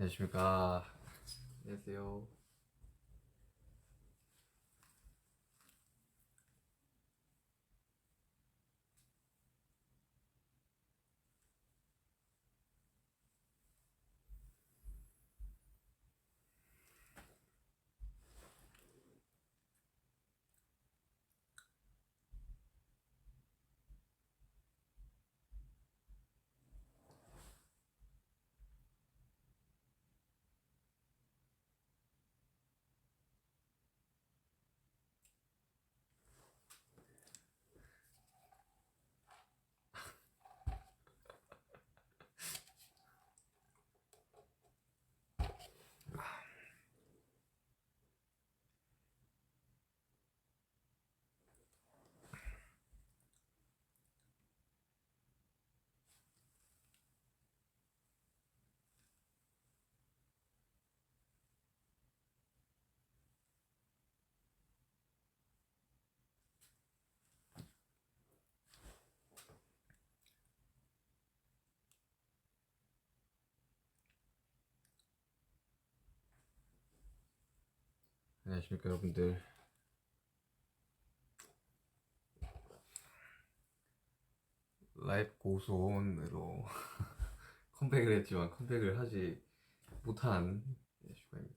안녕하십니까. 안녕하세요. 안녕하십니까, 여러분들. 라이브 고소온으로 컴백을 했지만 컴백을 하지 못한 슈가입니다.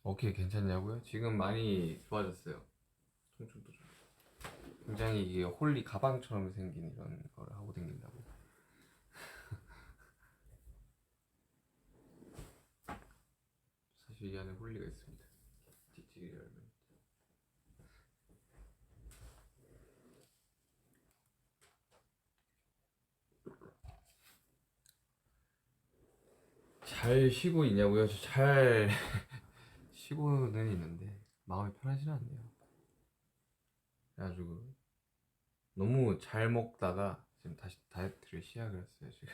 오케이, 괜찮냐고요? 지금 많이 좋아졌어요. 통증도 좀. 굉장히 이게 홀리 가방처럼 생긴 이런 걸 하고 다닌다고. 사실 이 안에 홀리가 있습니다. 뒤치기를 열면. 잘 쉬고 있냐고요? 잘 쉬고는 있는데 마음이 편하지는 않네요. 그래가지고 너무 잘 먹다가 지금 다시 다이어트를 시작을 했어요. 지금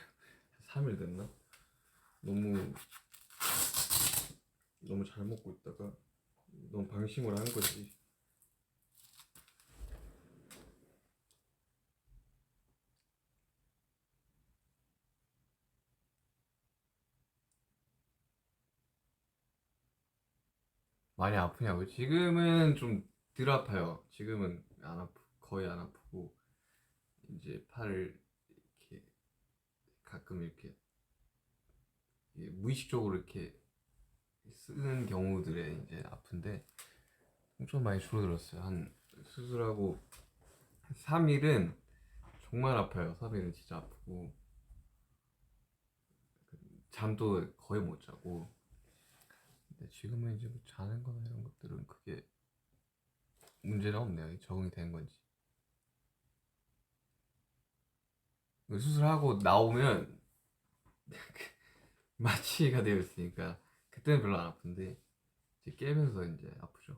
3일 됐나? 너무 너무 잘 먹고 있다가 너무 방심을 한 거지. 많이 아프냐고요? 지금은 좀 덜 아파요. 지금은 거의 안 아프고 이제 팔을 이렇게 가끔 이렇게 무의식적으로 이렇게 쓰는 경우들에 이제 아픈데 엄청 많이 줄어들었어요. 한 수술하고 3일은 정말 아파요. 3일은 진짜 아프고 잠도 거의 못 자고. 근데 지금은 이제 뭐 자는 거나 이런 것들은 크게 문제는 없네요. 적응이 된 건지. 수술하고 나오면 마취가 되어 있으니까 그때는 별로 안 아픈데 이제 깨면서 이제 아프죠.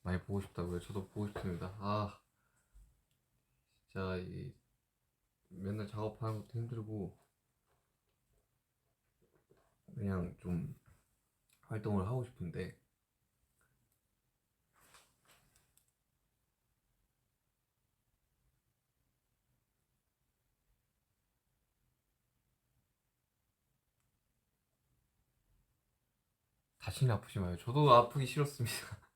많이 보고 싶다고요? 저도 보고 싶습니다. 진짜 이 맨날 작업하는 것도 힘들고 그냥 좀 활동을 하고 싶은데 다시는 아프지 마요. 저도 아프기 싫었습니다.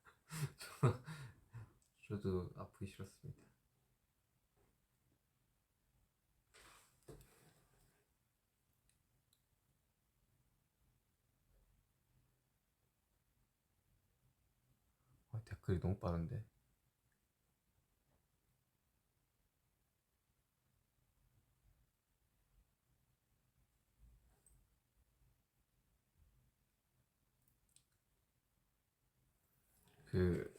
저도 아프기 싫었습니다. 댓글이 너무 빠른데. 그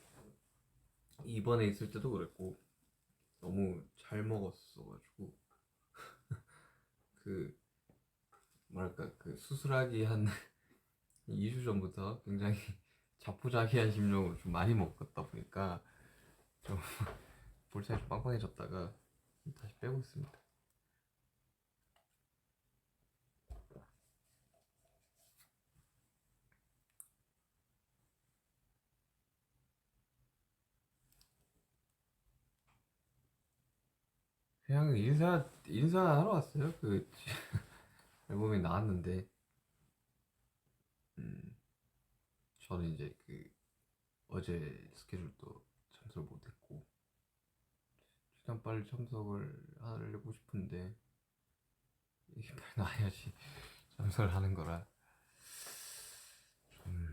이번에 있을 때도 그랬고 너무 잘 먹었어가지고 그 뭐랄까 그 수술하기 한 2주 전부터 굉장히 자포자기한 심정으로 좀 많이 먹었다 보니까 좀 볼살이 좀 빵빵해졌다가 다시 빼고 있습니다. 그냥 인사하러 왔어요. 그 앨범이 나왔는데 음, 저는 이제 그 어제 스케줄도 참석을 못했고 최대한 빨리 참석을 하려고 싶은데 이게 빨리 나와야지 참석을 하는 거라 좀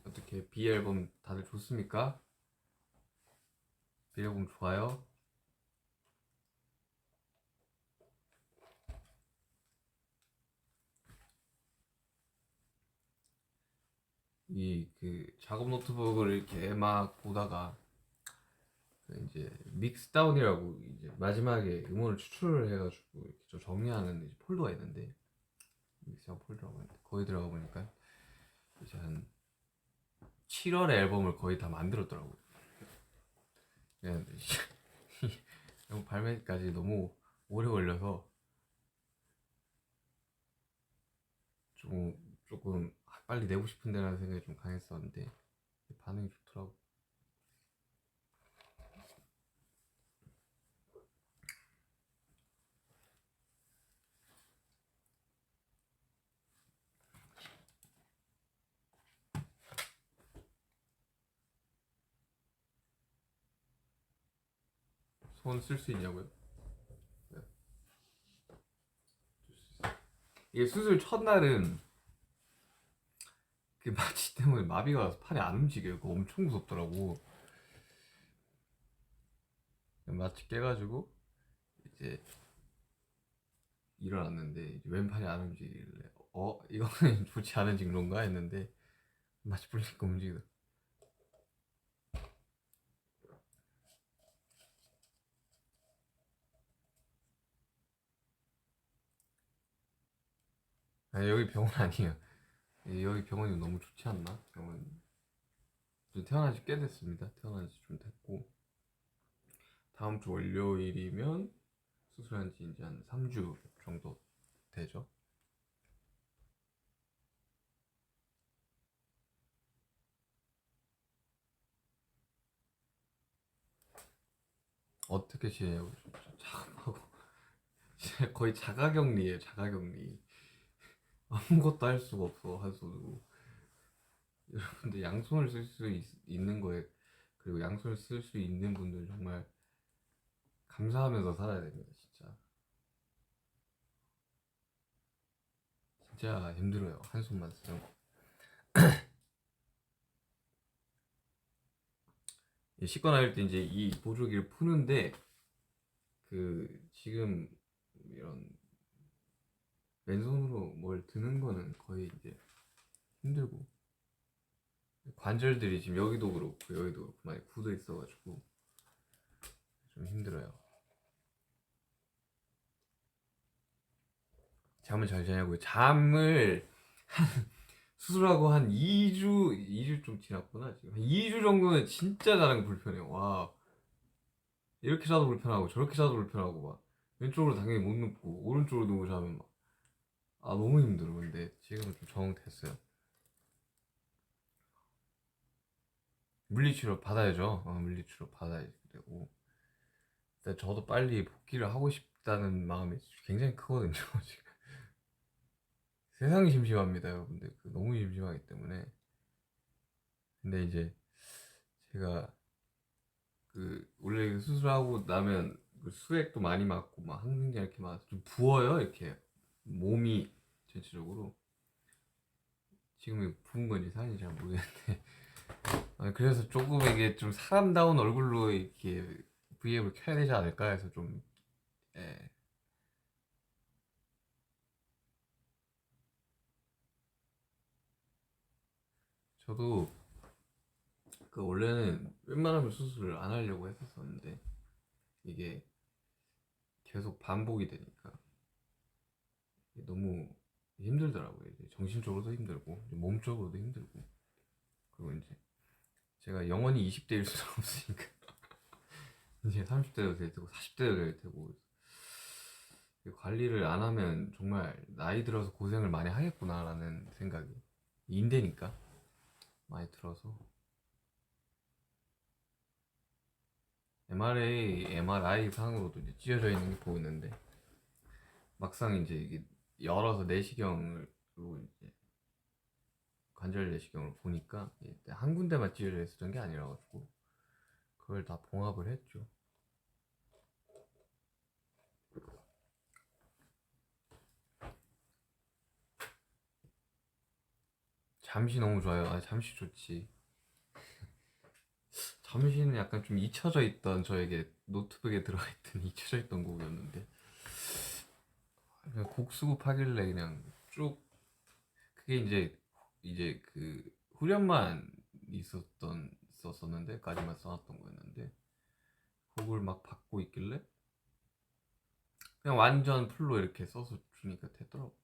어떻게 B 앨범 다들 좋습니까? B 앨범 좋아요? 이 그 작업 노트북을 이렇게 막 보다가 그 이제 믹스다운이라고 이제 마지막에 음원을 추출을 해가지고 이렇게 좀 정리하는 이제 폴더가 있는데 믹스다운 폴더라고 하는데 거기 들어가 보니까 이제 한 7월에 앨범을 거의 다 만들었더라고요. 그런데 앨범 발매까지 너무 오래 걸려서 좀 조금 빨리 내고 싶은데라는 생각이 좀 강했었는데 반응이 좋더라고. 손 쓸 수 있냐고요? 네. 이게 수술 첫날은 그 마취 때문에 마비가 와서 팔이 안 움직여요. 그거 엄청 무섭더라고. 마취 깨가지고 이제 일어났는데 이제 왼팔이 안 움직이길래 이거는 좋지 않은 징조인가 했는데 마취 풀리니까 움직이더라고. 아니 여기 병원 아니에요. 여기 병원이 너무 좋지 않나? 병원 좀 태어난 지 꽤 됐습니다. 태어난 지 좀 됐고 다음 주 월요일이면 수술한 지 이제 한 3주 정도 되죠. 어떻게 지내냐고 작업하고 거의 자가격리에요. 자가격리. 아무것도 할 수가 없어 한손으로. 여러분들 양손을 쓸 수 있는 거에 그리고 양손을 쓸 수 있는 분들 정말 감사하면서 살아야 됩니다. 진짜 진짜 힘들어요. 한 손만 쓰는 거. 씻고 나올 때 이제 이 보조기를 푸는데 그 지금 이런 왼손으로 뭘 드는 거는 거의 이제 힘들고 관절들이 지금 여기도 그렇고 여기도 그렇고 많이 굳어 있어가지고 좀 힘들어요. 잠을 잘 자냐고요? 잠을 수술하고 한 2주 좀 지났구나 지금 한 2주 정도는 진짜 자는 거 불편해요. 와 이렇게 자도 불편하고 저렇게 자도 불편하고 막 왼쪽으로 당연히 못 눕고 오른쪽으로 누워 자면 막 너무 힘들어. 근데 지금은 좀 적응됐어요. 물리치료 받아야죠. 물리치료 받아야 되고 일단 저도 빨리 복귀를 하고 싶다는 마음이 굉장히 크거든요. 지금 세상이 심심합니다 여러분들. 너무 심심하기 때문에. 근데 이제 제가 그 원래 그 수술하고 나면 그 수액도 많이 맞고 막 항생제 이렇게 막 좀 부어요 이렇게 몸이 전체적으로. 지금 부은 건지 살인지 잘 모르겠는데 그래서 조금 이게 좀 사람다운 얼굴로 이렇게 브이앱을 켜야 되지 않을까 해서 좀 예, 저도 그 원래는 웬만하면 수술을 안 하려고 했었는데 이게 계속 반복이 되니까 너무 힘들더라고요. 이제 정신적으로도 힘들고 몸적으로도 힘들고, 그리고 이제 제가 영원히 20대일 수는 없으니까 이제 30대도 될 테고 40대도 될 테고, 관리를 안 하면 정말 나이 들어서 고생을 많이 하겠구나라는 생각이, 인대니까 많이 들어서. MRI 상으로도 이제 찢어져 있는 게 보이는데, 막상 이제 이게 열어서 내시경으로 이제 관절 내시경을 보니까 한 군데만 찢어져 있었던 게 아니라 가지고 그걸 다 봉합을 했죠. 잠시 너무 좋아요. 잠시 좋지. 잠시는 약간 좀 잊혀져 있던, 저에게 노트북에 들어가 있던 잊혀져 있던 곡이었는데, 그냥 곡 수급하길래 그냥 쭉, 그게 이제 그 후렴만 썼었는데 까지만 써놨던 거였는데, 곡을 막 받고 있길래 그냥 완전 풀로 이렇게 써서 주니까 됐더라고.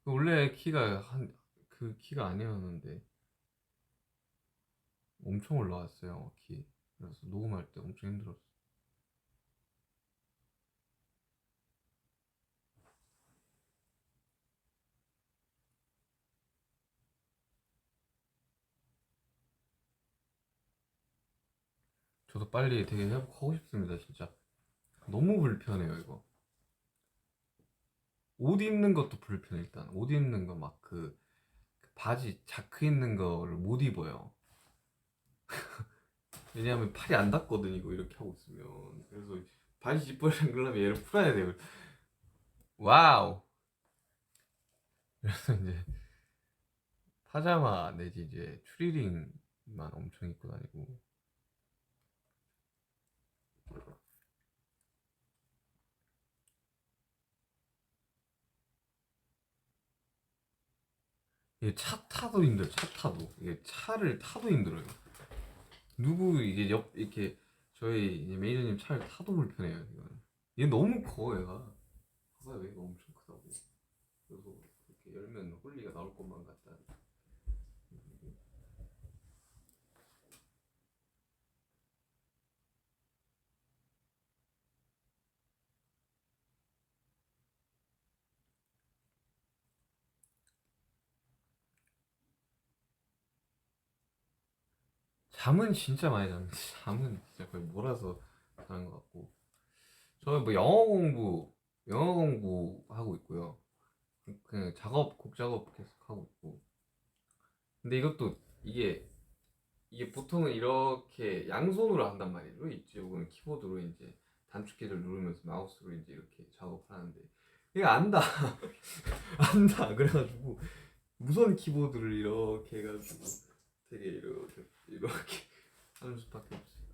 원래 키가 그 키가 아니었는데 엄청 올라왔어요, 키. 그래서 녹음할 때 엄청 힘들었어. 저도 빨리 되게 회복하고 싶습니다, 진짜. 너무 불편해요, 이거. 옷 입는 것도 불편해. 일단 옷 입는 거 막 그 바지 자크 있는 거를 못 입어요. 왜냐하면 팔이 안 닿거든, 이거 이렇게 하고 있으면. 그래서 바지 지퍼를 잠그려면 얘를 풀어야 돼요. 와우. 그래서 이제 파자마 내지 이제 추리닝만 엄청 입고 다니고. 이게 차 타도 힘들어. 차 타도 이게 차를 타도 힘들어요. 누구 이게 옆 이렇게 저희 이제 매니저님 차를 타도 불편해요. 이거는. 얘 너무 커, 얘가. 봐봐요, 얘가 엄청 크다고. 그래서 이렇게 열면 홀리가 나올 것만 같다. 잠은 진짜 많이 잡니다. 잠은 진짜 거의 몰아서 자는 것 같고. 저는 뭐 영어 공부하고 있고요. 그냥 곡 작업 계속 하고 있고. 근데 이것도 이게 보통은 이렇게 양손으로 한단 말이죠. 이쪽은 키보드로 이제 단축키를 누르면서 마우스로 이제 이렇게 작업을 하는데, 이게 안다. 안다. 그래가지고 무선 키보드를 이렇게 해가지고 되게 이렇게 하는 수밖에 없어요.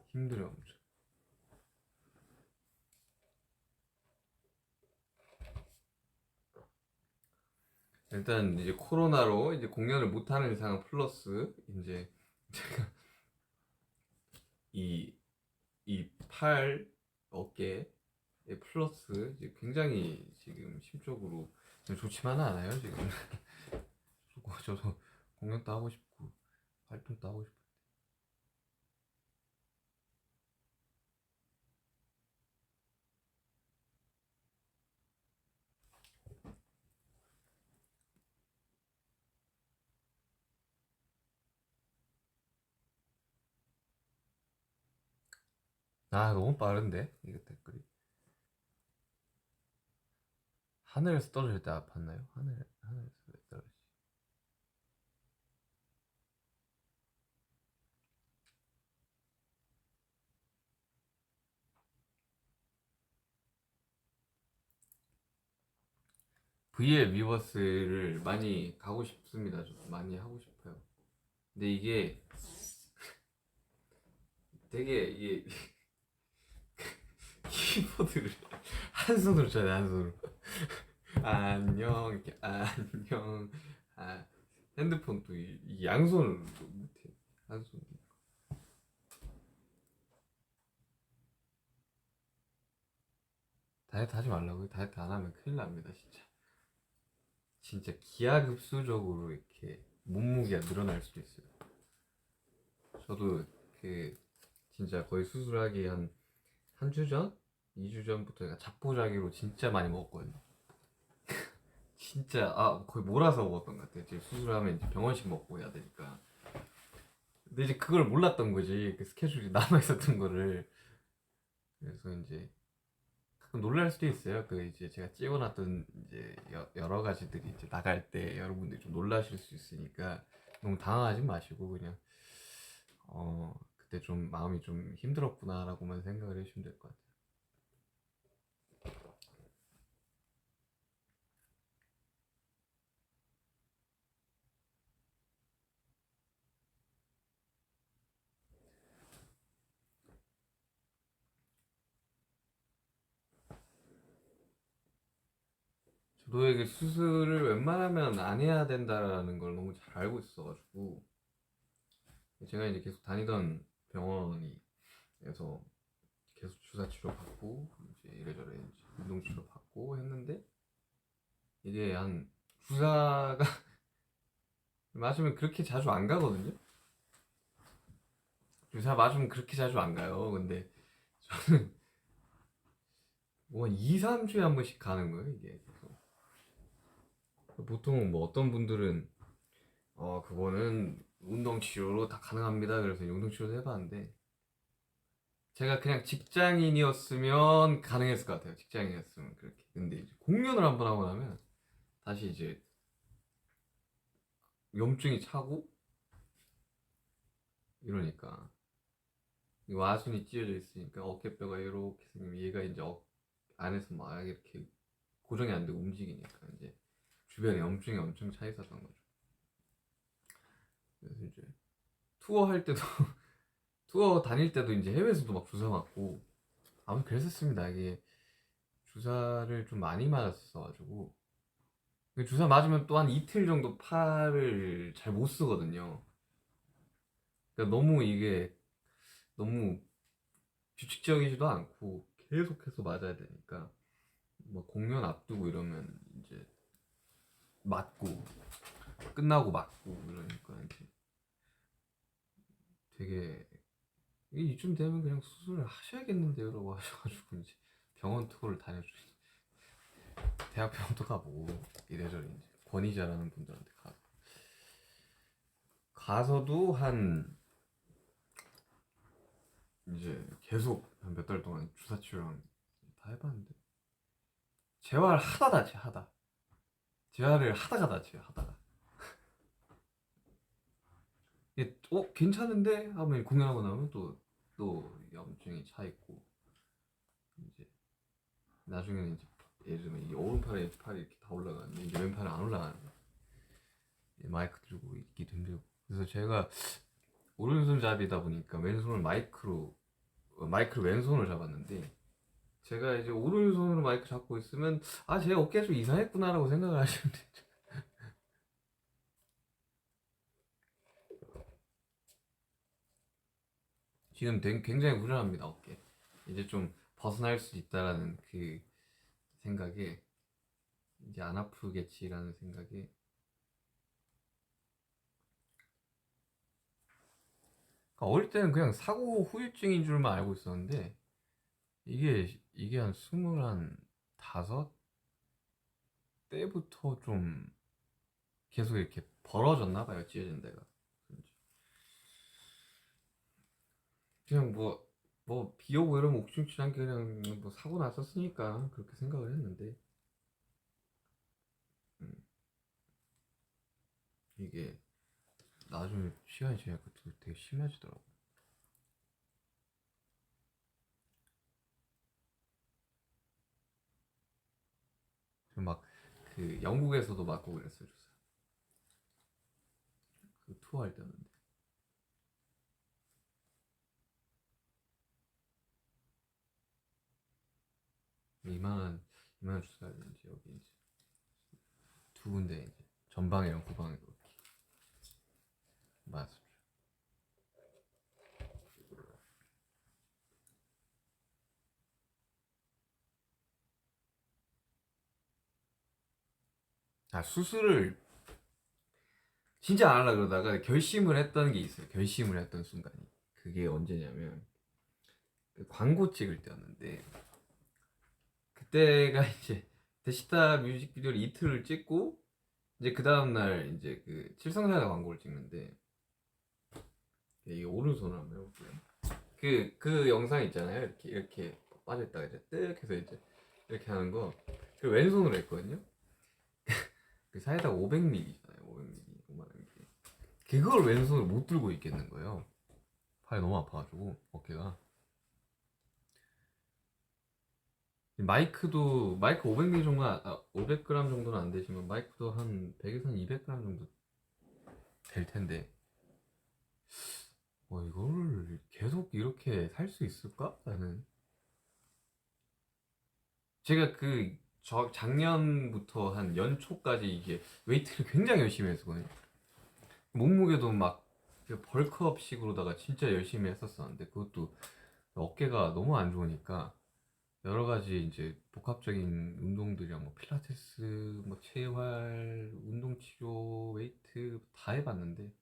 힘들어요, 엄청. 일단 이제 코로나로 이제 공연을 못 하는 이상 플러스 이제 제가 이 팔 어깨 플러스 이제 굉장히 지금 심적으로 좋지만은 않아요, 지금. 저도 공연도 하고 싶고 활동도 하고 싶고. 너무 빠른데 이거 댓글이. 하늘에서 떨어질 때 아팠나요? 하늘에서 왜 떨어지지? V의 위버스를 많이 가고 싶습니다. 좀 많이 하고 싶어요. 근데 이게 되게 이게 키보드를 한 손으로 쳐야 돼, 한 손으로. 안녕 이렇게 안녕. 아 핸드폰 또 이 양손으로 못해. 한 손. 다이어트 하지 말라고요. 다이어트 안 하면 큰일 납니다 진짜. 진짜 기하급수적으로 이렇게 몸무게가 늘어날 수도 있어요. 저도 그 진짜 거의 수술하기 한 주 전? 2주 전부터 제가 자포자기로 진짜 많이 먹었거든요. 진짜 거의 몰아서 먹었던 것 같아요. 지금 수술하면 이제 병원식 먹고 해야 되니까. 근데 이제 그걸 몰랐던 거지. 그 스케줄이 남아 있었던 거를. 그래서 이제 가끔 놀랄 수도 있어요. 그 이제 제가 찍어놨던 이제 여러 가지들이 이제 나갈 때 여러분들이 좀 놀라실 수 있으니까 너무 당황하지 마시고 그냥 그때 좀 마음이 좀 힘들었구나라고만 생각을 해주시면 될 것 같아요. 저도 이게 수술을 웬만하면 안 해야 된다라는 걸 너무 잘 알고 있어가지고 제가 이제 계속 다니던 병원이 에서 계속 주사 치료 받고 이제 이래저래 이제 운동 치료 받고 했는데 이게 한 주사가 맞으면 그렇게 자주 안 가거든요. 주사 맞으면 그렇게 자주 안 가요. 근데 저는 뭐 2, 3주에 한 번씩 가는 거예요, 이게. 그래서 보통 뭐 어떤 분들은 그거는 운동 치료로 다 가능합니다. 그래서 운동 치료도 해봤는데 제가 그냥 직장인이었으면 가능했을 것 같아요. 직장인이었으면 그렇게. 근데 이제 공연을 한 번 하고 나면 다시 이제 염증이 차고 이러니까 이 와순이 찢어져 있으니까 어깨뼈가 이렇게 생기면 얘가 이제 안에서 막 이렇게 고정이 안 되고 움직이니까 이제 주변에 염증이 엄청 차 있었던 거죠. 그래서 이제 투어 할 때도 투어 다닐 때도 이제 해외에서도 막 주사 맞고 아무튼 그랬었습니다. 이게 주사를 좀 많이 맞았어가지고 그 주사 맞으면 또 한 이틀 정도 팔을 잘 못 쓰거든요. 그러니까 너무 이게 너무 규칙적이지도 않고 계속해서 맞아야 되니까 뭐 공연 앞두고 이러면 이제 맞고 끝나고 맞고 이러니까 이제 되게 이쯤 되면 그냥 수술을 하셔야겠는데요라고 하셔가지고 이제 병원 투어를 다녀주시 대학병원도 가보고 이래저래 이제 권위자라는 분들한테 가서도 한 이제 계속 한 몇 달 동안 주사 치료랑 다 해봤는데 재활 하다 다치 하다 재활을 하다가 다쳐요 하다가 이게 괜찮은데 하면 공연하고 나면 또 염증이 차 있고 이제 나중에는 이제 예를 들면 이 오른팔에 팔이 이렇게 다 올라가는데 이제 왼팔은 안 올라가는 거야. 마이크 들고 있기도 힘들고 그래서 제가 오른손잡이다 보니까 왼손을 마이크를 왼손으로 잡았는데 제가 이제 오른손으로 마이크 잡고 있으면 제 어깨가 좀 이상했구나라고 생각을 하시면 되죠. 지금 굉장히 불안합니다 어깨. 이제 좀 벗어날 수 있다라는 그 생각에 이제 안 아프겠지라는 생각에 그러니까 어릴 때는 그냥 사고 후유증인 줄만 알고 있었는데 이게 한 스물한 다섯 때부터 좀 계속 이렇게 벌어졌나 봐요 찢어진 데가. 그냥 뭐 비 오고 이러면 옥중치 않게 그냥 뭐 사고 났었으니까 그렇게 생각을 했는데 음, 이게 나중에 시간이 지나니까 되게 심해지더라고. 막 그 영국에서도 맞고 그랬어요 주사. 그 투어할 때였는데 이만한 주사였는지 여기 이제 두 군데 이제 전방이랑 후방으로 이렇게 맞습니다. 아, 수술을 진짜 안 하려고 그러다가 결심을 했던 게 있어요. 결심을 했던 순간이. 그게 언제냐면 그 광고 찍을 때였는데, 그때가 이제 데시타 뮤직비디오를 이틀을 찍고 이제 그 다음날 이제 그 칠성사이다 광고를 찍는데, 이 오른손을 한번 해볼게요. 그 영상 있잖아요. 이렇게 빠져있다가 이제 뜩 해서 이제 이렇게 하는 거. 그 왼손으로 했거든요. 그 사이다 500ml잖아요. 500ml, 500ml. 그걸 왼손으로 못 들고 있겠는 거예요. 팔이 너무 아파가지고 어깨가. 마이크 500ml 정도, 500g 정도는 안 되지만 마이크도 한 100에서 한 200g 정도 될 텐데, 이거를 계속 이렇게 살 수 있을까? 나는 제가 작년부터 한 연초까지 이게 웨이트를 굉장히 열심히 했었거든요. 몸무게도 막 벌크업식으로다가 진짜 열심히 했었었는데, 그것도 어깨가 너무 안 좋으니까 여러 가지 이제 복합적인 운동들이랑 뭐 필라테스, 뭐 재활, 운동 치료, 웨이트 다 해봤는데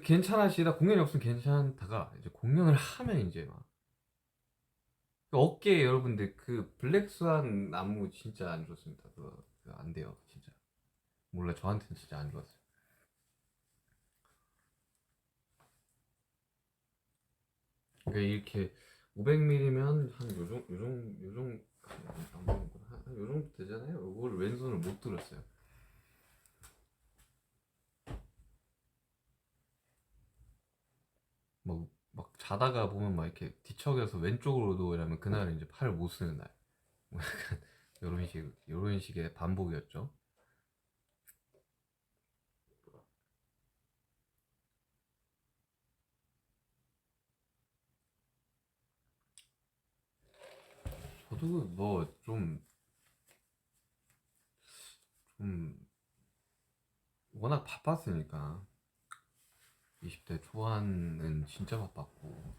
괜찮아지다, 공연이 없으면 괜찮다가 이제 공연을 하면 이제 막 어깨, 여러분들 그 블랙스완 나무 진짜 안 좋습니다. 그거 안 돼요 진짜. 몰라, 저한테는 진짜 안 좋았어요. 그러니까 이렇게 500ml면 한 요정 안 보는구나. 한 요정도 되잖아요. 이걸 왼손을 못 들었어요. 막 자다가 보면 막 이렇게 뒤척여서 왼쪽으로 누우려면 그날은 이제 팔을 못 쓰는 날. 뭐 약간 요런 식의 반복이었죠. 저도 뭐 좀 워낙 바빴으니까 20대 초반은 진짜 바빴고,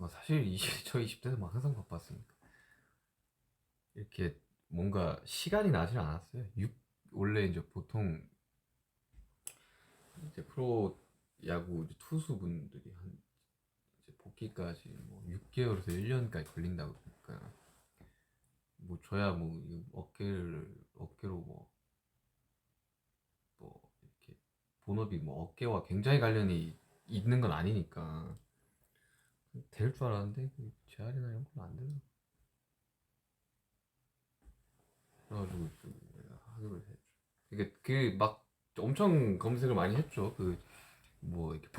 사실 저 20대도 막 항상 바빴으니까 이렇게 뭔가 시간이 나질 않았어요. 원래 이제 보통 이제 프로 야구 이제 투수분들이 한 이제 복귀까지 뭐 6개월에서 1년까지 걸린다고 그러니까, 뭐 저야 뭐 어깨로 이렇게 본업이 뭐 어깨와 굉장히 관련이 있는 건 아니니까 될 줄 알았는데 재활이나 이런 건 안 되나. 그래가지고 좀 내가 하기로 했죠. 이게 막 엄청 검색을 많이 했죠. 이렇게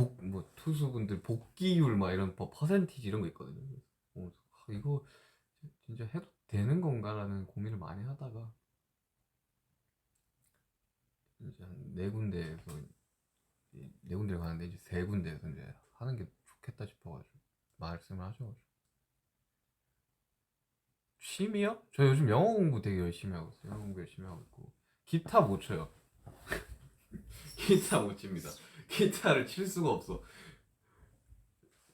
투수분들 복귀율 막 이런 퍼센티지 이런 거 있거든요. 이거 진짜 해도 되는 건가라는 고민을 많이 하다가 이제 한 네 군데에서, 네 군데를 가는데 이제 세 군데에서 이제 하는 게 좋겠다 싶어가지고 말씀을 하셔가지고. 취미요? 저 요즘 영어 공부 되게 열심히 하고 있어요. 영어 공부 열심히 하고 있고, 기타 못 쳐요. 기타 못 칩니다. 기타를 칠 수가 없어.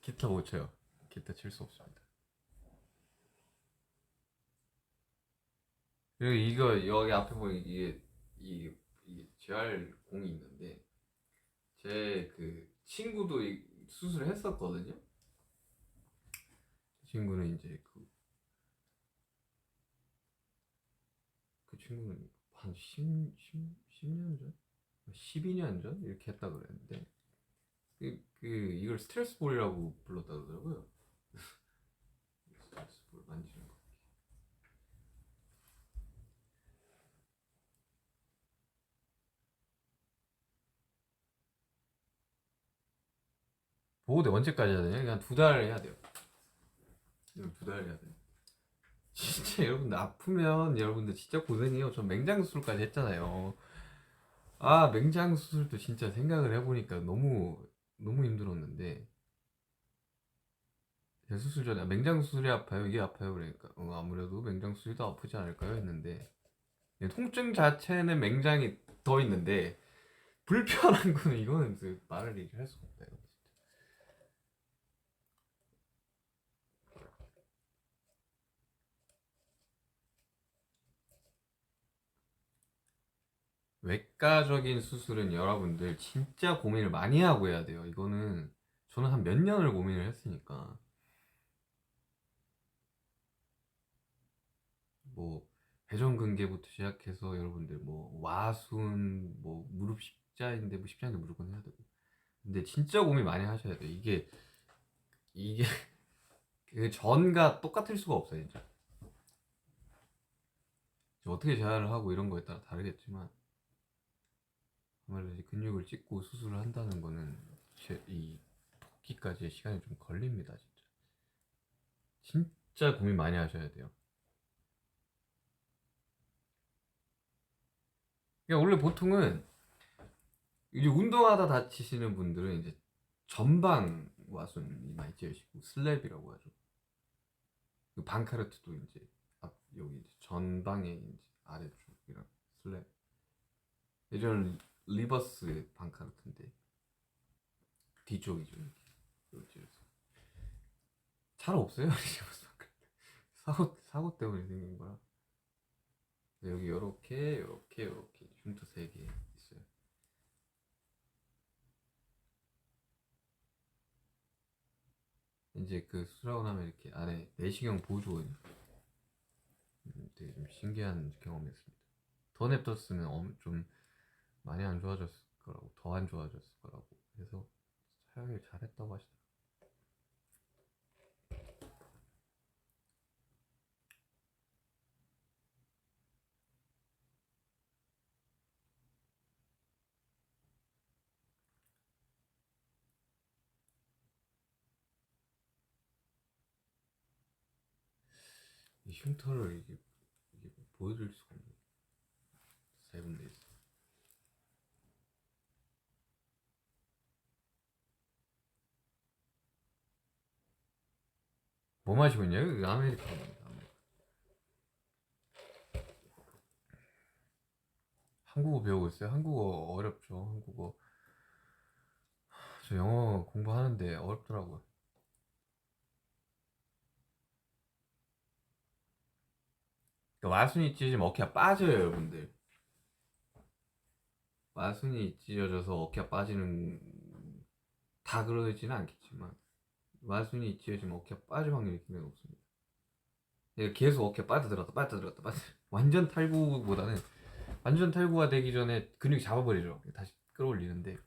기타 못 쳐요. 기타 칠 수 없습니다. 그리고 이거 여기 앞에 보면 이게 재활 공이 있는데, 제 친구도 수술을 했었거든요. 그 친구는 이제 그 친구는 한 10년 전? 12년 전? 이렇게 했다 그랬는데, 이걸 스트레스 볼이라고 불렀다 그러더라고요. 스트레스 볼 만지는 거. 보호대 언제까지 해야 되냐? 그냥 2달 해야 돼요. 이건 2달 해야 돼요. 진짜 여러분들 아프면 여러분들 진짜 고생해요. 전 맹장 수술까지 했잖아요. 맹장 수술도 진짜 생각을 해보니까 너무 너무 힘들었는데, 대수술 전에 맹장 수술이 아파요? 이게 아파요? 그러니까 아무래도 맹장 수술이 더 아프지 않을까요? 했는데 통증 자체는 맹장이 더 있는데 불편한 거는 이거는 말을 얘기할 수가 없다 이거. 외과적인 수술은 여러분들 진짜 고민을 많이 하고 해야 돼요. 이거는 저는 한 몇 년을 고민을 했으니까 뭐 회전근개부터 시작해서 여러분들 뭐 와순 뭐 무릎 십자인데 뭐 십자인데 무조건 해야 되고 근데 진짜 고민 많이 하셔야 돼요. 이게 그 전과 똑같을 수가 없어요 진짜. 어떻게 재활을 하고 이런 거에 따라 다르겠지만 아무래도 이제 근육을 찍고 수술을 한다는 거는 이 복귀까지의 시간이 좀 걸립니다 진짜. 진짜 고민 많이 하셔야 돼요. 그러니까 원래 보통은 이제 운동하다 다치시는 분들은 이제 전방 와순이 많이 찌으시고 슬랩이라고 하죠. 그 방카르트도 이제 앞 여기 이제 전방에 이제 아래쪽이랑 슬랩. 예전 리버스 방카르트인데 뒤쪽이죠 이렇게. 잘 없어요 리버스 방카르트. 사고 때문에 생긴 거라. 여기 요렇게 흉터 3개 있어요. 이제 그 수술하고 나면 이렇게 안에 내시경 보조원 되게 좀 신기한 경험이었습니다. 더 냅뒀으면 좀 많이 안 좋아졌을 거라고 더 안 좋아졌을 거라고 해서 사용을 잘했다고 하시더라고요. 이 흉터를 이게 보여드릴 수가 없네. 3군데 있어. 뭐 마시고 있냐요? 아메리카노입니다. 한국어 배우고 있어요? 한국어 어렵죠. 한국어 저 영어 공부하는데 어렵더라고요. 그러니까 와순이 찢어지면 어깨가 빠져요 여러분들. 와순이 찢어져서 어깨가 빠지는 다 그러지는 않겠지만 와순이 찢어지면 어깨가 빠질 확률이 굉장히 높습니다. 그러니까 계속 어깨 빠져들었다 완전 탈구보다는 완전 탈구가 되기 전에 근육이 잡아버리죠. 다시 끌어올리는데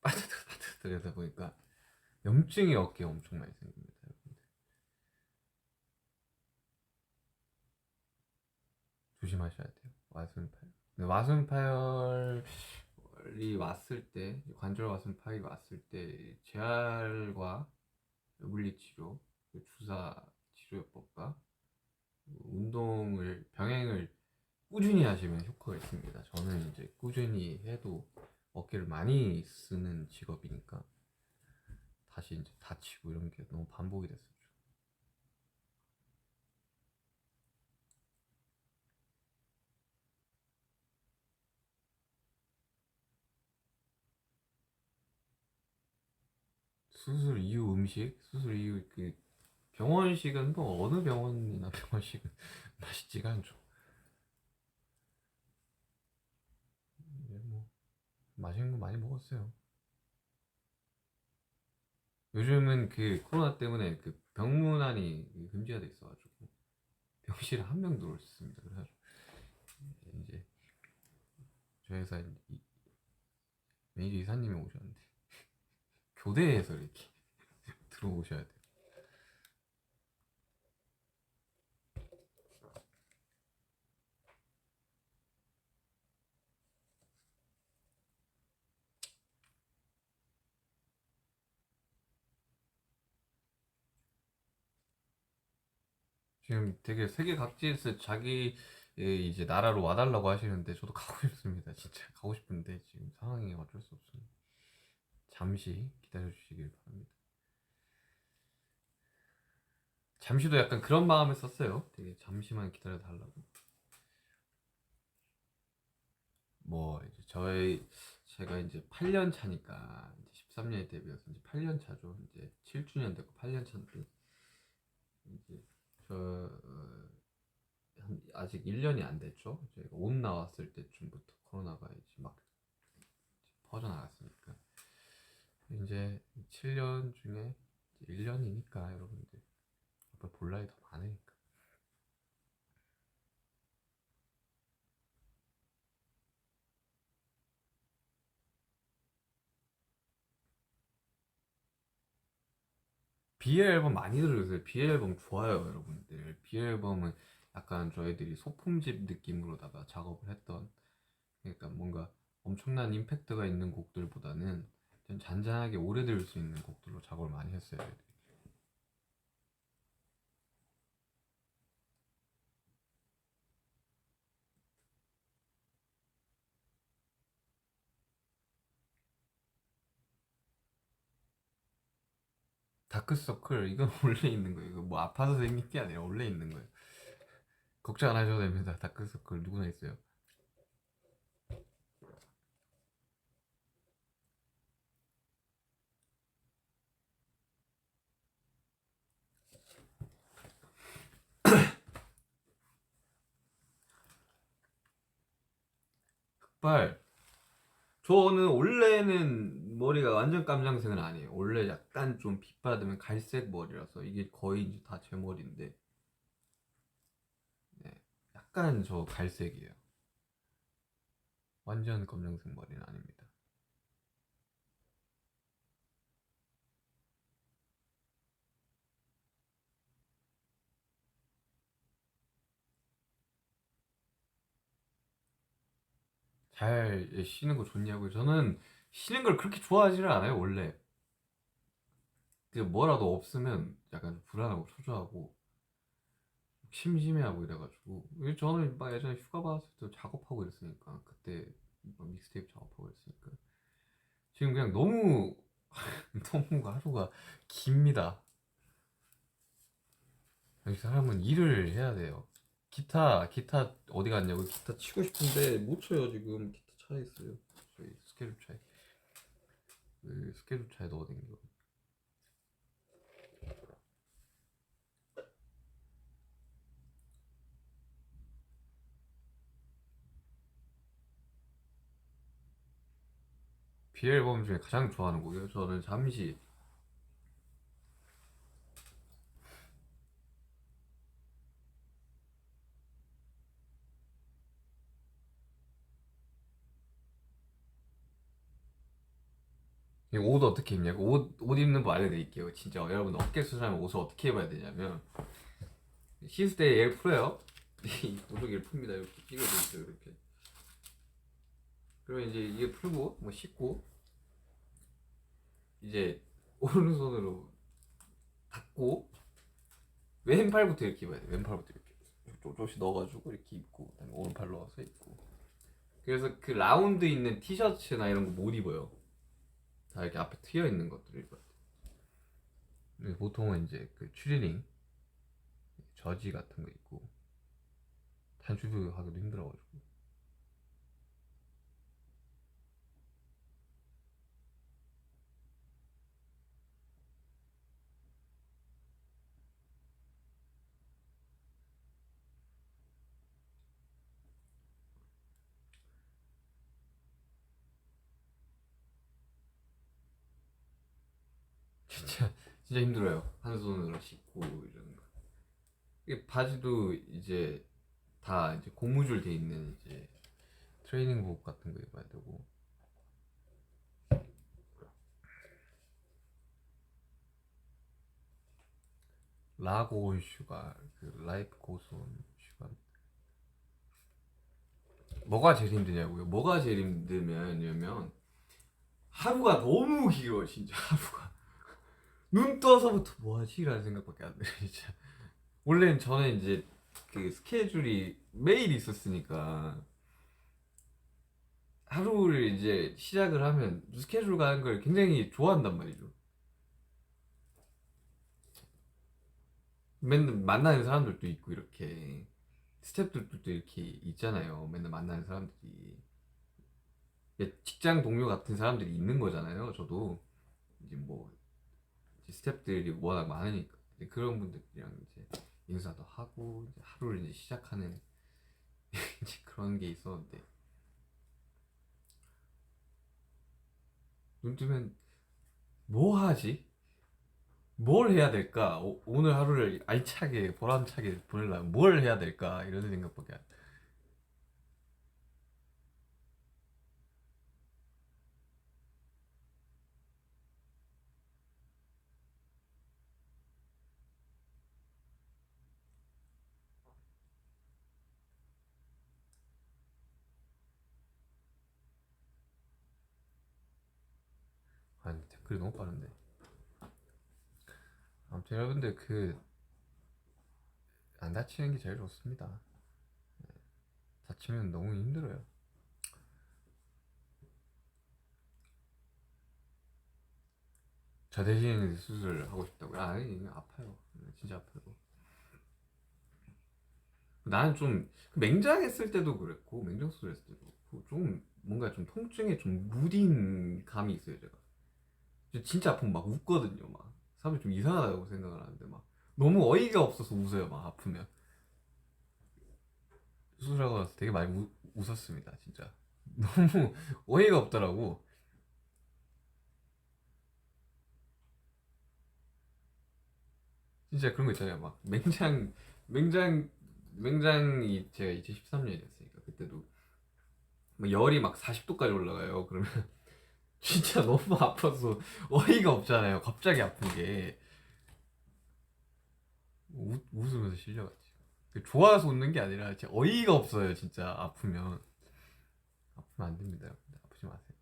빠져들어다 보니까 염증이 어깨에 엄청 많이 생깁니다. 여러분들. 조심하셔야 돼요. 와순파열. 근데 와순파열이 왔을 때 관절 와순파열이 왔을 때 재활과 물리치료, 주사 치료요법과 운동을 병행을 꾸준히 하시면 효과가 있습니다. 저는 이제 꾸준히 해도 어깨를 많이 쓰는 직업이니까 다시 이제 다치고 이런 게 너무 반복이 됐었죠. 수술 이후 음식, 수술 이후 그 병원식은 뭐 어느 병원이나 병원식은 맛있지가 않죠. 뭐 맛있는 거 많이 먹었어요. 요즘은 그 코로나 때문에 그 병문안이 금지가 돼 있어가지고 병실에 한 명 들어올 수 있습니다. 그래서 이제 저희 회사 매니저 이사님이 오셨는데 교대에서 이렇게 들어오셔야 돼요. 지금 되게 세계 각지에서 자기 이제 나라로 와달라고 하시는데 저도 가고 싶습니다. 진짜 가고 싶은데 지금 상황이 어쩔 수 없습니다. 잠시 기다려 주시길 바랍니다. 잠시도 약간 그런 마음을 썼어요. 되게 잠시만 기다려 달라고. 뭐 이제 제가 이제 8년 차니까 이제 13년에 데뷔해서 이제 8년 차죠. 이제 7주년 됐고 8년 차인데 이제 저 아직 1년이 안 됐죠. 저희가 옷 나왔을 때쯤부터 코로나가 이제 막 퍼져나갔으니까 이제 7년 중에 1년이니까 여러분들 앞으로 볼 나이 더 많으니까. 비엘 앨범 많이 들으세요. 비엘 앨범 좋아요, 여러분들. 비엘 앨범은 약간 저희들이 소품집 느낌으로다가 작업을 했던, 그러니까 뭔가 엄청난 임팩트가 있는 곡들보다는 좀 잔잔하게 오래 들을 수 있는 곡들로 작업을 많이 했어요. 다크서클 이건 원래 있는 거예요. 이거 뭐 아파서 생긴 게 아니라 원래 있는 거예요. 걱정 안 하셔도 됩니다. 다크서클 누구나 있어요. 흑발. 저는 원래는 머리가 완전 깜장색은 아니에요. 원래 약간 좀 빛 받으면 갈색 머리라서 이게 거의 이제 다 제 머리인데, 네, 약간 저 갈색이에요. 완전 검정색 머리는 아닙니다. 잘 쉬는 거 좋냐고요? 저는 쉬는 걸 그렇게 좋아하지를 않아요, 원래. 그 뭐라도 없으면 약간 좀 불안하고 초조하고 심심해하고 이래가지고 저는 막 예전에 휴가 받았을 때 작업하고 이랬으니까 그때 막 믹스테이프 작업하고 이랬으니까 지금 그냥 너무 너무 하루가 깁니다. 여기 사람은 일을 해야 돼요. 기타 어디 갔냐고. 기타 치고 싶은데 못 쳐요. 지금 기타 차에 있어요. 저희 스케줄 차에. 그 스케줄 차에 넣어댕겨. 비 앨범 중에 가장 좋아하는 곡이에요. 저는 잠시. 이 옷 어떻게 입냐고. 옷 입는 거 알려드릴게요. 진짜 여러분 어깨 수술하면 옷을 어떻게 입어야 되냐면 씻을 때 얘를 풀어요. 이 보조개를 풉니다. 이렇게 끼고 있어요. 이렇게. 그러면 이제 이게 풀고 뭐 씻고 이제 오른손으로 닫고 왼팔부터 이렇게 입어야 돼. 왼팔부터 이렇게 조금씩 넣어가지고 이렇게 입고 그다음에 오른팔 넣어서 입고. 그래서 그 라운드 있는 티셔츠나 이런 거 못 입어요. 다 이렇게 앞에 트여 있는 것들을 입어야 돼. 근데 보통은 이제 그 추리닝, 저지 같은 거 입고 단추도 하기도 힘들어가지고. 진짜 진짜 힘들어요. 한 손으로 씻고 이러는 거. 이게 바지도 이제 다 이제 고무줄 돼 있는 이제 트레이닝복 같은 거 입어야 되고. 라고 슈가 그 라이프 고스온 슈가. 뭐가 제일 힘드냐고요? 뭐가 제일 힘들냐면 하루가 너무 길어. 진짜 하루가 눈 떠서부터 뭐하지? 라는 생각밖에 안 들어요. 진짜 원래는 저는 이제 그 스케줄이 매일 있었으니까 하루를 이제 시작을 하면 스케줄 가는 걸 굉장히 좋아한단 말이죠. 맨날 만나는 사람들도 있고 이렇게 스태프들도 이렇게 있잖아요. 맨날 만나는 사람들이 직장 동료 같은 사람들이 있는 거잖아요. 저도 이제 뭐 이제 스태프들이 워낙 많으니까 이제 그런 분들이랑 이제 인사도 하고 이제 하루를 이제 시작하는 이제 그런 게 있었는데 눈 뜨면 뭐 하지? 뭘 해야 될까? 오늘 하루를 알차게 보람차게 보내려면 뭘 해야 될까? 이런 생각밖에 안. 아니 댓글이 너무 빠른데. 아무튼 여러분들 그 안 다치는 게 제일 좋습니다. 다치면 너무 힘들어요. 저 대신 수술을 하고 싶다고요? 아니 아파요. 진짜 아파요. 나는 좀 맹장했을 때도 그랬고 맹장 수술했을 때도 그렇고 좀 뭔가 좀 통증에 좀 무딘 감이 있어요 제가. 진짜 아프면 막 웃거든요 막. 사람들이 좀 이상하다고 생각을 하는데 막 너무 어이가 없어서 웃어요 막 아프면. 수술하고 나서 되게 많이 웃었습니다 진짜. 너무 어이가 없더라고. 진짜 그런 거 있잖아요 막 맹장 맹장이 제가 2013년이었으니까 그때도 막 열이 막 40도까지 올라가요. 그러면 진짜 너무 아파서 어이가 없잖아요. 갑자기 아픈 게 웃으면서 실려갔지. 좋아서 웃는 게 아니라 진짜 어이가 없어요. 진짜 아프면 안 됩니다. 여러분들. 아프지 마세요.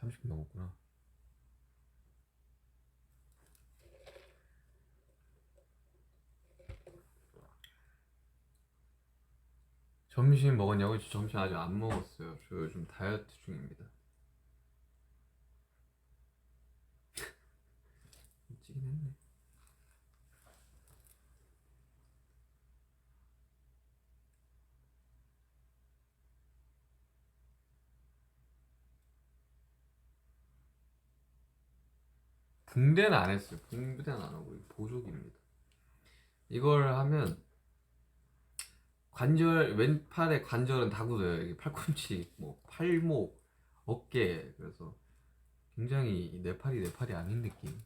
30분 넘었구나. 점심 먹었냐고? 저 점심 아직 안 먹었어요. 저 요즘 다이어트 중입니다. 찌긴 했네. 붕대는 안 했어요. 붕대는 안 하고 보조기입니다. 이걸 하면 관절 왼팔의 관절은 다 굳어요. 이게 팔꿈치, 뭐 팔목, 어깨. 그래서 굉장히 내 팔이 아닌 느낌.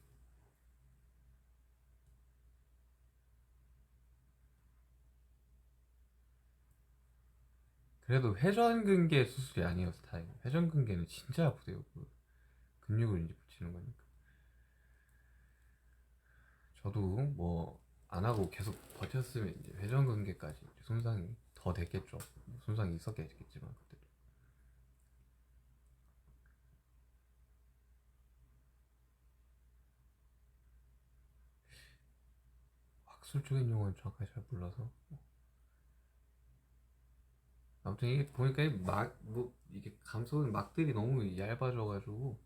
그래도 회전근개 수술이 아니어서 다행이에요. 회전근개는 진짜 아프대요. 그 근육을 이제 붙이는 거니까. 저도 뭐 안 하고 계속 버텼으면 이제 회전근개까지 이제 손상이 더 됐겠죠. 뭐 손상이 있었겠지만 그때도. 학술적인 용어는 정확하게 잘 몰라서. 아무튼 이게 보니까 뭐 이게 감소는 막들이 너무 얇아져가지고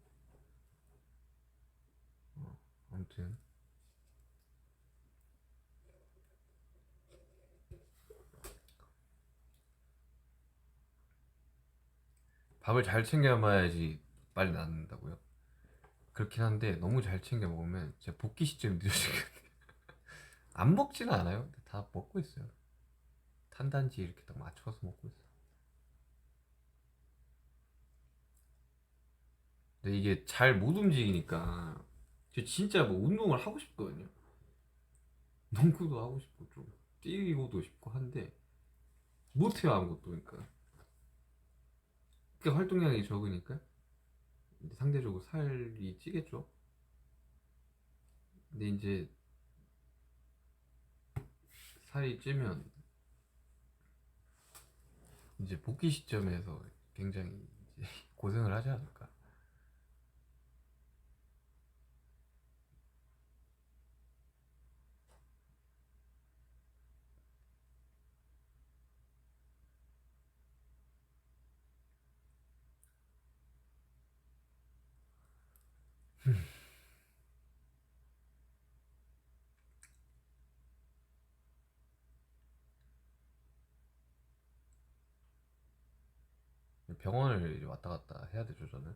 아무튼 밥을 잘 챙겨 먹어야지 빨리 낫는다고요. 그렇긴 한데 너무 잘 챙겨 먹으면 제 복귀 시점이 늦어지거든요. 안 먹지는 않아요. 근데 다 먹고 있어요. 탄단지 이렇게 딱 맞춰서 먹고 있어요. 근데 이게 잘 못 움직이니까 저 진짜 뭐 운동을 하고 싶거든요. 농구도 하고 싶고 좀 뛰고도 싶고 한데 못해요 아무것도. 그러니까 활동량이 적으니까 이제 상대적으로 살이 찌겠죠. 근데 이제 살이 찌면 이제 복귀 시점에서 굉장히 이제 고생을 하지 않을까. 병원을 이제 왔다 갔다 해야 되죠 저는.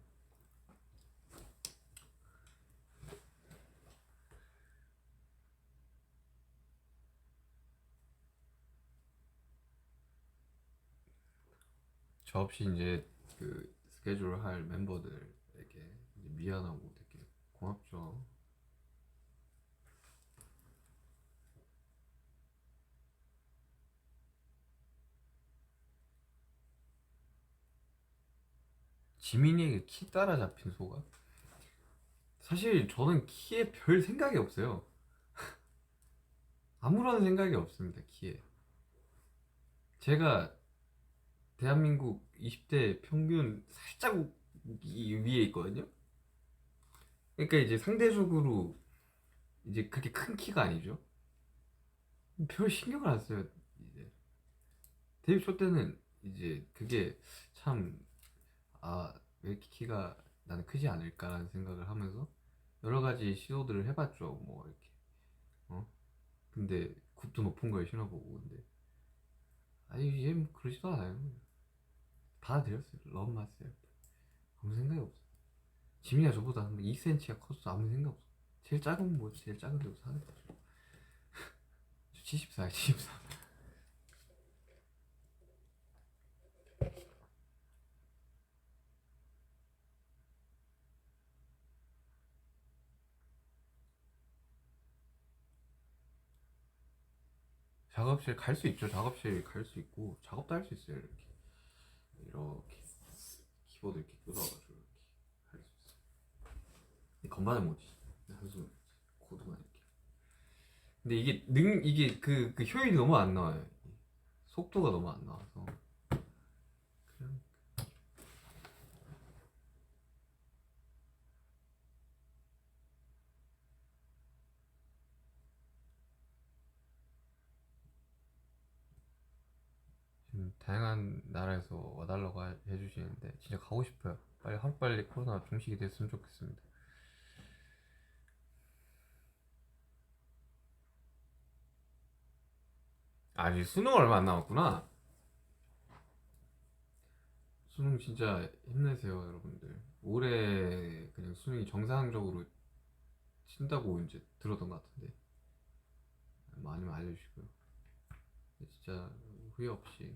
저 없이 이제 그 스케줄 할 멤버들에게 이제 미안하고 되게 고맙죠. 지민이에게 키 따라잡힌 소감? 사실 저는 키에 별 생각이 없어요. 아무런 생각이 없습니다, 키에. 제가 대한민국 20대 평균 살짝 위에 있거든요. 그러니까 이제 상대적으로 이제 그렇게 큰 키가 아니죠. 별 신경을 안 써요. 이제 데뷔 초 때는 이제 그게 참, 왜 이렇게 키가 나는 크지 않을까라는 생각을 하면서 여러 가지 시도들을 해봤죠. 뭐 이렇게 어 근데 굽도 높은 걸 신어보고. 근데 아니 얘 뭐 그러지도 않아요. 받아들였어요. 러브 마세요. 아무 생각이 없어. 지민이가 저보다 한 2cm가 커서 아무 생각 없어. 제일 작은 뭐 제일 작은 데로 사는 거죠. 저 74, 74. 작업실 갈 수 있죠. 작업실 갈 수 있고 작업도 할 수 있어요. 이렇게 키보드 이렇게 뜯어가지고 이렇게 할 수 있어요. 근데 건반을 못 치지. 한숨 코드만 이렇게. 근데 이게 그 효율이 너무 안 나와요. 속도가 너무 안 나와서. 그냥 지금 다양한 나라에서 와달라고 해주시는데 진짜 가고 싶어요. 빨리 하루빨리 코로나 종식이 됐으면 좋겠습니다. 아직 수능 얼마 안 남았구나. 수능 진짜 힘내세요, 여러분들. 올해 그냥 수능이 정상적으로 친다고 이제 들었던 것 같은데 많이 알려주시고요. 진짜 후회 없이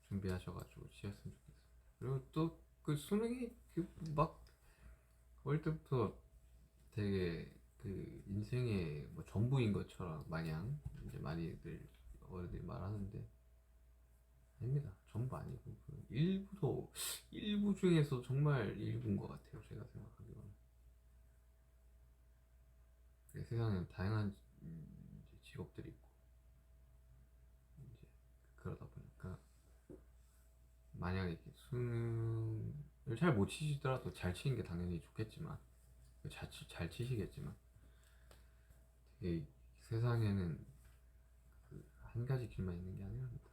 준비하셔가지고 치셨으면 좋겠습니다. 그리고 또 그 수능이 그 막 어릴 때부터 되게 그 인생의 뭐 전부인 것처럼 마냥 이제 많이들 어른들이 말하는데 아닙니다. 전부 아니고 그 일부 중에서 정말 일부인 것 같아요. 제가 생각하기로는. 세상에는 다양한 이제 직업들이 있고 이제 그러다 보니까 만약에 이렇게 수능을 잘 못 치시더라도 잘 치는 게 당연히 좋겠지만 잘 치시겠지만 되게 세상에는 그 한 가지 길만 있는 게 아니랍니다.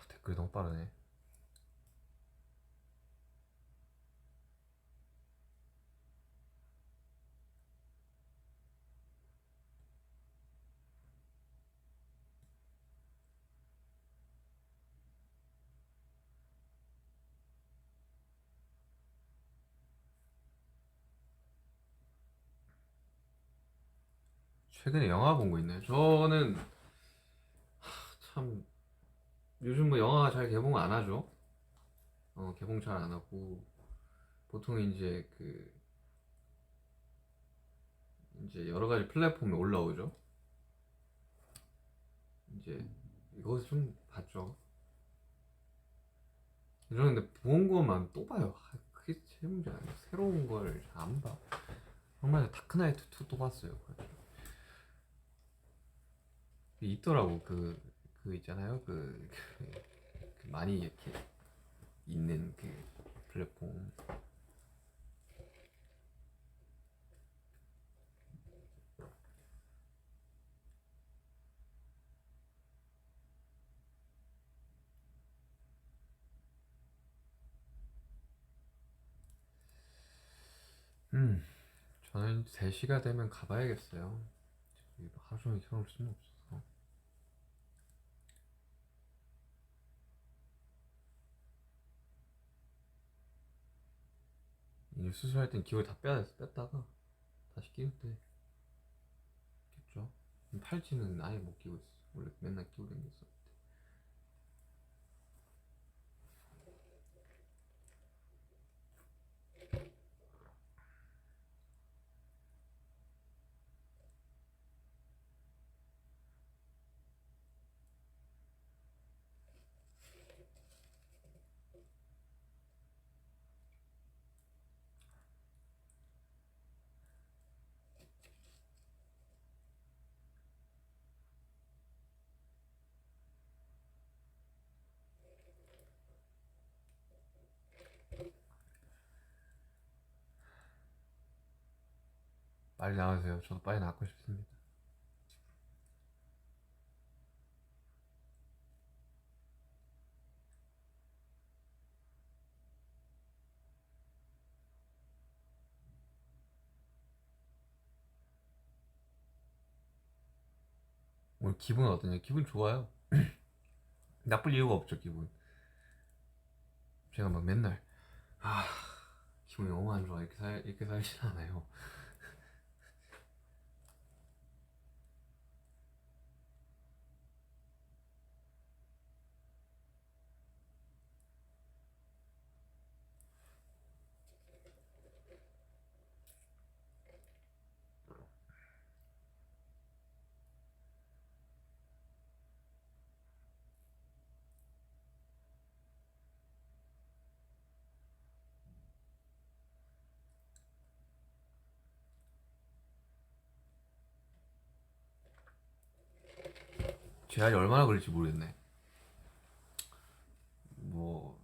댓글이 너무 빠르네. 최근에 영화 본 거 있나요? 저는 참 요즘 뭐 영화가 잘 개봉 안 하죠. 개봉 잘 안 하고 보통 이제 여러 가지 플랫폼에 올라오죠. 이제 이것을 좀 봤죠. 이러는데 본 것만 또 봐요. 그게 제일 문제 아니야. 새로운 걸 잘 안 봐. 정말 다크나이트 2 또 봤어요. 있더라고 그 있잖아요. 그 많이 이렇게 있는 그 플랫폼. 음, 저는 3시가 되면 가봐야겠어요. 하루 종일 켜놓을 수는 없어서. 이 수술할 땐 기울 다 뺐다가 다시 끼울 때 겠죠. 팔찌는 아예 못 끼고 있어. 원래 맨날 끼고 다녔어. 빨리 나와주세요. 저도 빨리 낫고 싶습니다. 오늘 기분 어떠냐? 기분 좋아요. 나쁠 이유가 없죠, 기분. 제가 막 맨날 아 기분이 너무 안 좋아 이렇게 살진 않아요. 재활이 얼마나 걸릴지 모르겠네. 뭐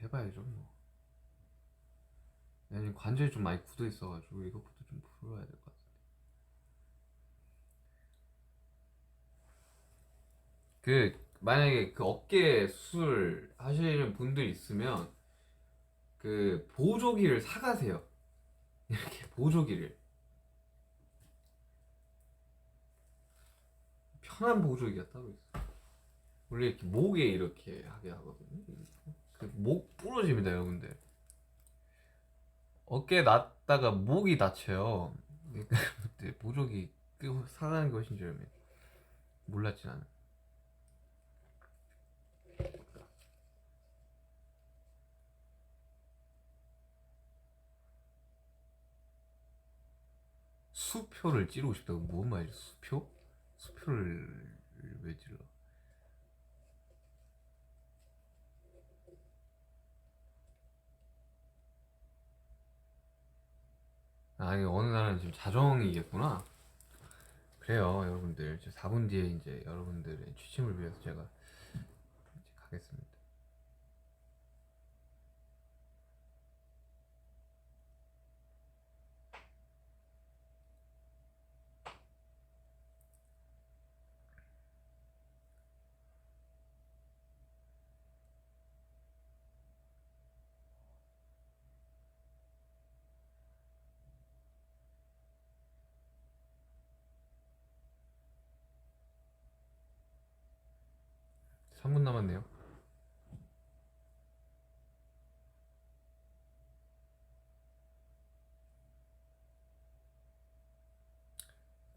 해봐야죠 뭐. 왜냐면 관절이 좀 많이 굳어 있어가지고 이것부터 좀 풀어야 될 것 같아. 만약에 그 어깨 수술 하시는 분들 있으면 그 보조기를 사가세요. 이렇게 보조기를, 편한 보조기가 따로 있어. 원래 이렇게 목에 이렇게 하게 하거든요. 그 목 부러집니다, 여러분들. 어깨 놨다가 목이 다쳐요. 그러니까 그때 보조기 끄고 사가는 게 훨씬 저렴해. 몰랐지 나는. 수표를 찌르고 싶다고? 뭔 말이지? 수표? 수표를 왜 찔러? 아, 이게 어느 날은 지금 자정이겠구나. 그래요, 여러분들. 4분 뒤에 이제 여러분들의 취침을 위해서 제가 이제 가겠습니다. 3분 남았네요.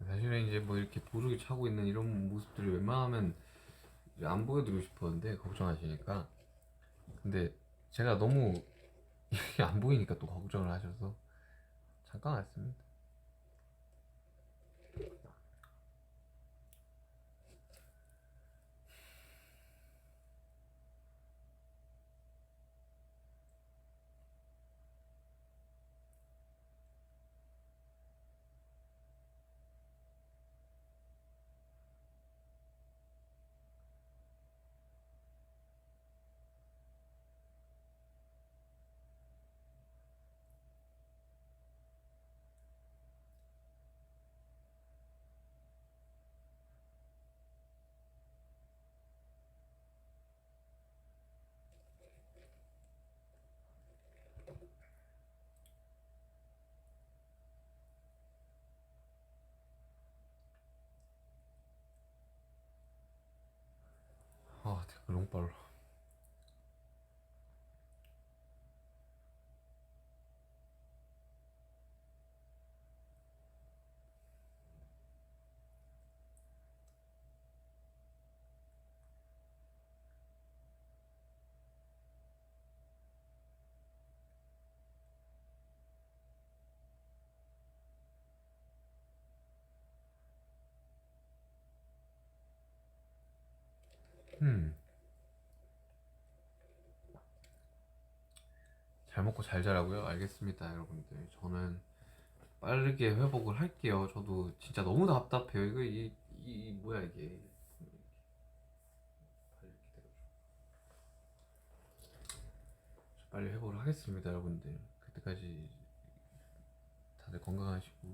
사실은 이제 뭐 이렇게 보조기 차고 있는 이런 모습들이 웬만하면 안 보여드리고 싶었는데 걱정하시니까. 근데 제가 너무 이게 안 보이니까 또 걱정을 하셔서 잠깐 왔습니다. 댓글 너무 빨라. 음. 잘 먹고 잘 자라고요? 알겠습니다, 여러분들. 저는 빠르게 회복을 할게요. 저도 진짜 너무 답답해요. 이거 뭐야 이게? 빨리 회복을 하겠습니다, 여러분들. 그때까지 다들 건강하시고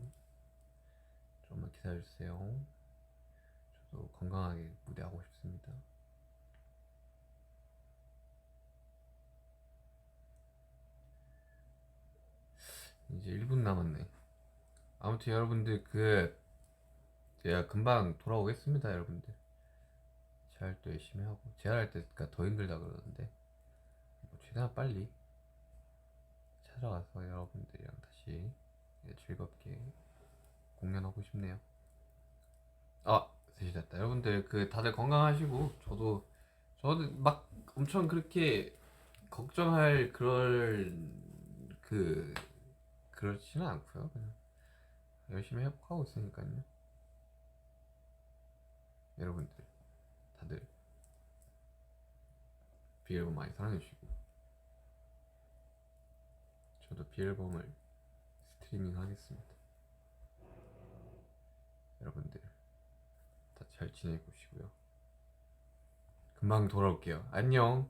좀만 기다려주세요. 저도 건강하게 무대하고 싶습니다. 이제 1분 남았네. 아무튼 여러분들 제가 금방 돌아오겠습니다, 여러분들. 재활도 열심히 하고 재활할 때가 더 힘들다 그러던데 뭐 최대한 빨리 찾아가서 여러분들이랑 다시 즐겁게 공연하고 싶네요. 아, 3시 됐다. 여러분들 다들 건강하시고 저도 막 엄청 그렇게 걱정할 그 그렇지는 않고요. 그냥 열심히 회복하고 있으니까요. 여러분들 다들 비앨범 많이 사랑해주시고 저도 비앨범을 스트리밍 하겠습니다. 여러분들 다 잘 지내고 계시고요. 금방 돌아올게요. 안녕.